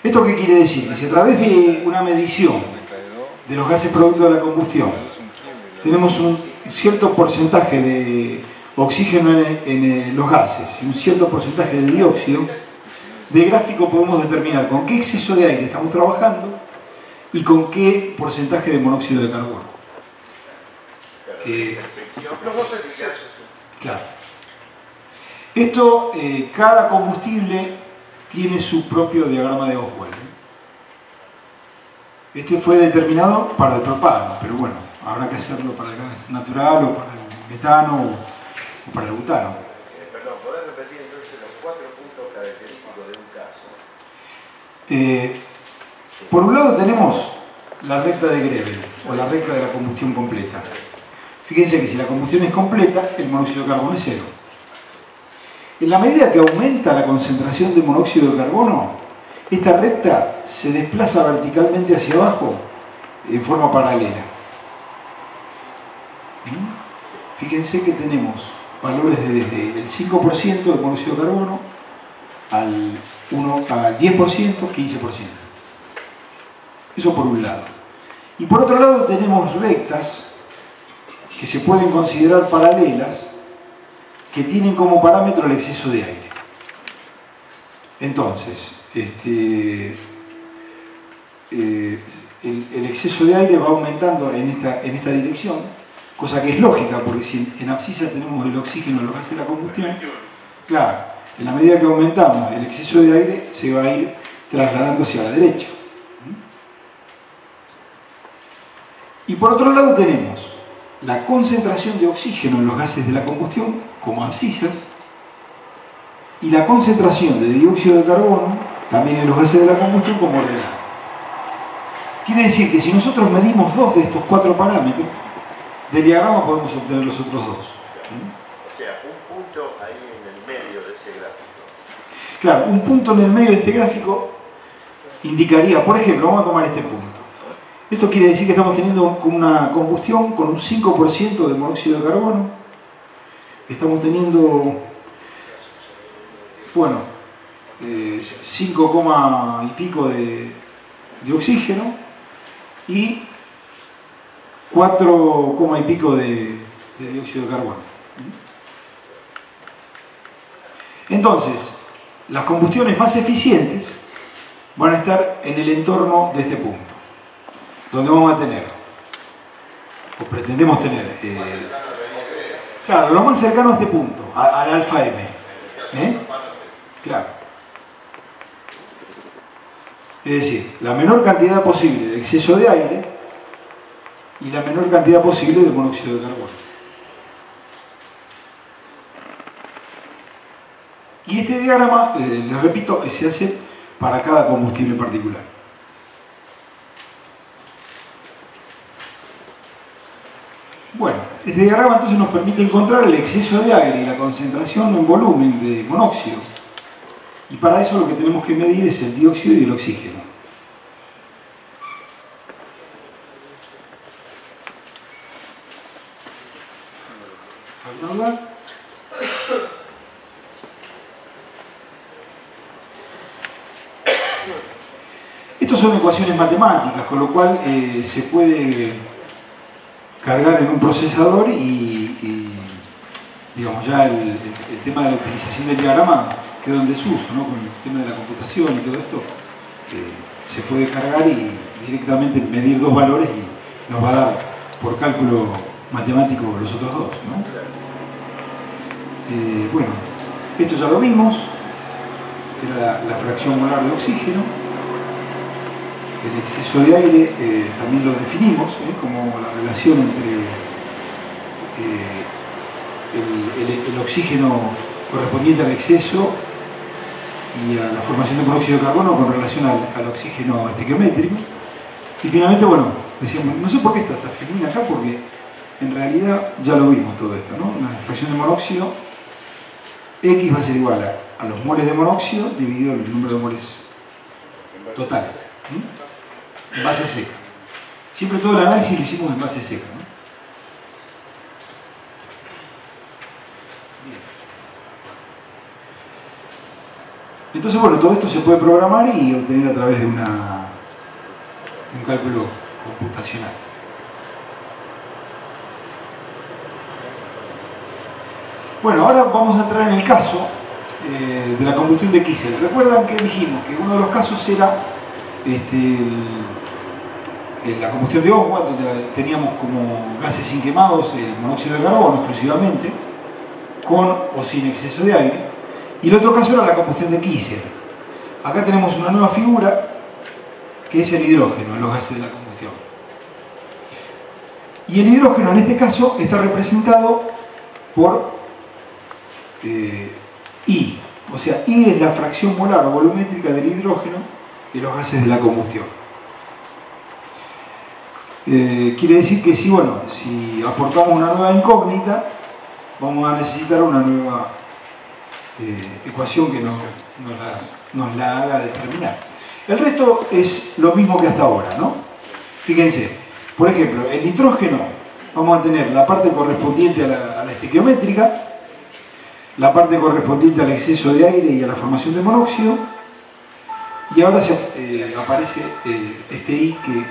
¿Esto qué quiere decir? Que si a través de una medición de los gases producto de la combustión tenemos un cierto porcentaje de oxígeno en los gases y un cierto porcentaje de dióxido, del gráfico podemos determinar con qué exceso de aire estamos trabajando y con qué porcentaje de monóxido de carbono. Los dos excesos. Claro. Esto, cada combustible tiene su propio diagrama de Oswald. Este fue determinado para el propano, pero bueno, habrá que hacerlo para el gas natural o para el metano o para el butano. Perdón, ¿podés repetir entonces los 4 puntos característicos de un caso? Por un lado tenemos la recta de Grevel, o la recta de la combustión completa. Fíjense que si la combustión es completa, el monóxido de carbono es cero. En la medida que aumenta la concentración de monóxido de carbono, esta recta se desplaza verticalmente hacia abajo en forma paralela. Fíjense que tenemos valores desde el 5% de monóxido de carbono al 10%, 15%. Eso por un lado. Y por otro lado tenemos rectas que se pueden considerar paralelas, que tienen como parámetro el exceso de aire. Entonces, el exceso de aire va aumentando en esta dirección, cosa que es lógica, porque si en abscisa tenemos el oxígeno en los gases de la combustión, claro, en la medida que aumentamos el exceso de aire se va a ir trasladando hacia la derecha. Y por otro lado tenemos la concentración de oxígeno en los gases de la combustión como abscisas y la concentración de dióxido de carbono también en los gases de la combustión como ordenada. Quiere decir que si nosotros medimos 2 de estos 4 parámetros, del diagrama podemos obtener los otros 2. O sea, un punto ahí en el medio de ese gráfico. Claro, un punto en el medio de este gráfico indicaría, por ejemplo, vamos a tomar este punto. Esto quiere decir que estamos teniendo una combustión con un 5% de monóxido de carbono. Estamos teniendo, bueno, 5, y pico de oxígeno y 4, y pico de dióxido de carbono. Entonces, las combustiones más eficientes van a estar en el entorno de este punto, donde vamos a tener, o pretendemos tener, claro, lo más cercano a este punto, al alfa M. Claro. Es decir, la menor cantidad posible de exceso de aire y la menor cantidad posible de monóxido de carbono. Y este diagrama, les repito, se hace para cada combustible particular. Bueno, este diagrama entonces nos permite encontrar el exceso de aire y la concentración en volumen de monóxido. Y para eso lo que tenemos que medir es el dióxido y el oxígeno. ¿Alguna duda? Estas son ecuaciones matemáticas, con lo cual se puede cargar en un procesador y digamos, ya el tema de la utilización del diagrama quedó en desuso, ¿no? Con el tema de la computación y todo esto, se puede cargar y directamente medir 2 valores y nos va a dar por cálculo matemático los otros 2, ¿no? Bueno, esto ya lo vimos, era la fracción molar de oxígeno. El exceso de aire también lo definimos como la relación entre el oxígeno correspondiente al exceso y a la formación de monóxido de carbono con relación al oxígeno estequiométrico. Y finalmente, bueno, decíamos, no sé por qué está femenina acá, porque en realidad ya lo vimos todo esto, ¿no? La fracción de monóxido, X va a ser igual a los moles de monóxido dividido el número de moles totales. En base seca. Siempre todo el análisis lo hicimos en base seca, ¿no? Bien. Entonces, bueno, todo esto se puede programar y obtener a través de un cálculo computacional. Bueno, ahora vamos a entrar en el caso de la combustión de Kiesel. Recuerdan que dijimos que uno de los casos era la combustión de Oswald, donde teníamos como gases inquemados el monóxido de carbono exclusivamente, con o sin exceso de aire, y el otro caso era la combustión de Kiesel. Acá tenemos una nueva figura que es el hidrógeno en los gases de la combustión. Y el hidrógeno en este caso está representado por I. O sea, I es la fracción molar o volumétrica del hidrógeno en los gases de la combustión. Quiere decir que si aportamos una nueva incógnita, vamos a necesitar una nueva ecuación que nos la haga determinar. El resto es lo mismo que hasta ahora, ¿no? Fíjense, por ejemplo, el nitrógeno, vamos a tener la parte correspondiente a la estequiométrica, la parte correspondiente al exceso de aire y a la formación de monóxido, y ahora aparece este I que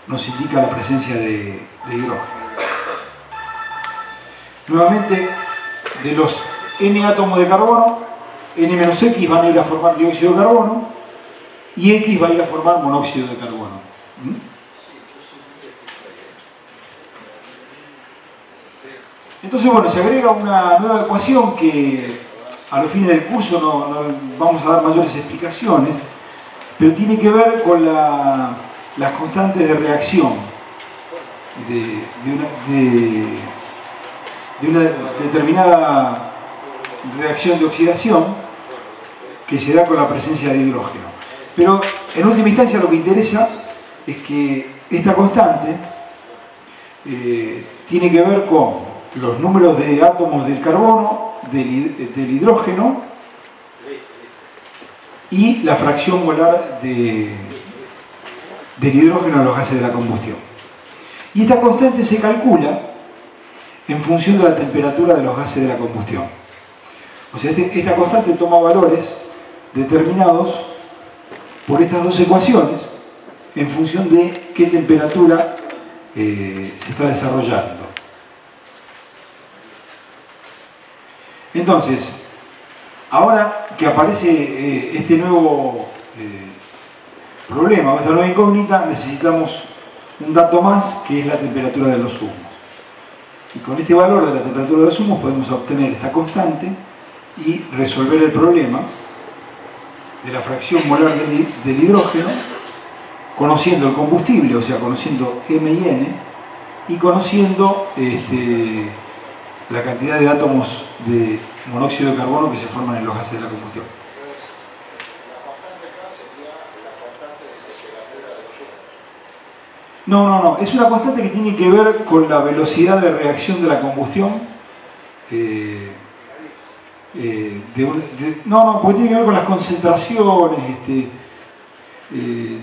nos indica la presencia de hidrógeno. Nuevamente, de los N átomos de carbono, N-X van a ir a formar dióxido de carbono y X va a ir a formar monóxido de carbono. Entonces, bueno, se agrega una nueva ecuación que a los fines del curso no vamos a dar mayores explicaciones, pero tiene que ver con las constantes de reacción de una determinada reacción de oxidación que se da con la presencia de hidrógeno. Pero en última instancia lo que interesa es que esta constante tiene que ver con los números de átomos del carbono, del hidrógeno y la fracción molar del hidrógeno en los gases de la combustión. Y esta constante se calcula en función de la temperatura de los gases de la combustión. O sea, esta constante toma valores determinados por estas dos ecuaciones en función de qué temperatura se está desarrollando. Entonces, ahora que aparece este nuevo problema, esta nueva incógnita, necesitamos un dato más que es la temperatura de los humos. Y con este valor de la temperatura de los humos podemos obtener esta constante y resolver el problema de la fracción molar del hidrógeno, conociendo el combustible, o sea, conociendo M y N, y conociendo la cantidad de átomos de monóxido de carbono que se forman en los gases de la combustión. No, es una constante que tiene que ver con la velocidad de reacción de la combustión. Porque tiene que ver con las concentraciones.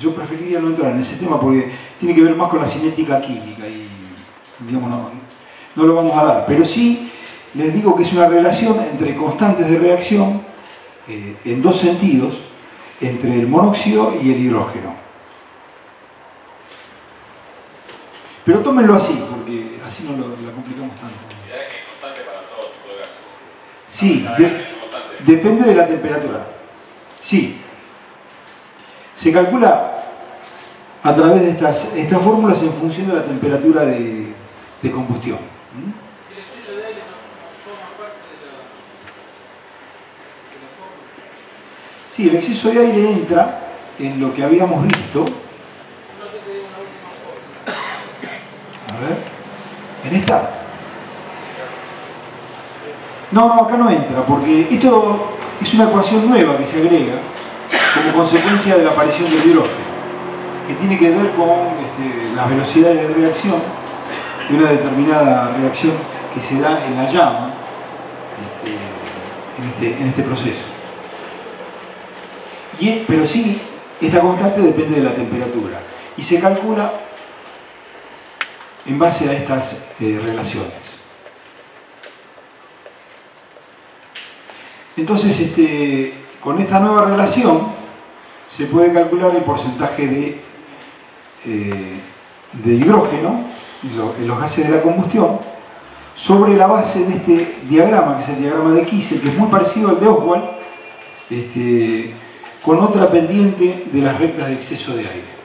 Yo preferiría no entrar en ese tema porque tiene que ver más con la cinética química y, digamos, no lo vamos a dar. Pero sí les digo que es una relación entre constantes de reacción en dos sentidos, entre el monóxido y el hidrógeno. Pero tómenlo así, porque así no la complicamos tanto. ¿Es constante para todo tipo de gases? Sí, depende de la temperatura. Sí. Se calcula a través de estas fórmulas en función de la temperatura de combustión. ¿El exceso de aire no forma parte de la fórmula? Sí, el exceso de aire entra en lo que habíamos visto. No, yo te digo una última fórmula. A ver, ¿en esta? No, acá no entra, porque esto es una ecuación nueva que se agrega como consecuencia de la aparición del hidrógeno, que tiene que ver con las velocidades de reacción de una determinada reacción que se da en la llama en este proceso. Pero sí, esta constante depende de la temperatura y se calcula en base a estas relaciones. Entonces, con esta nueva relación se puede calcular el porcentaje de hidrógeno en los gases de la combustión sobre la base de este diagrama, que es el diagrama de Kiesel, que es muy parecido al de Oswald, con otra pendiente de las rectas de exceso de aire.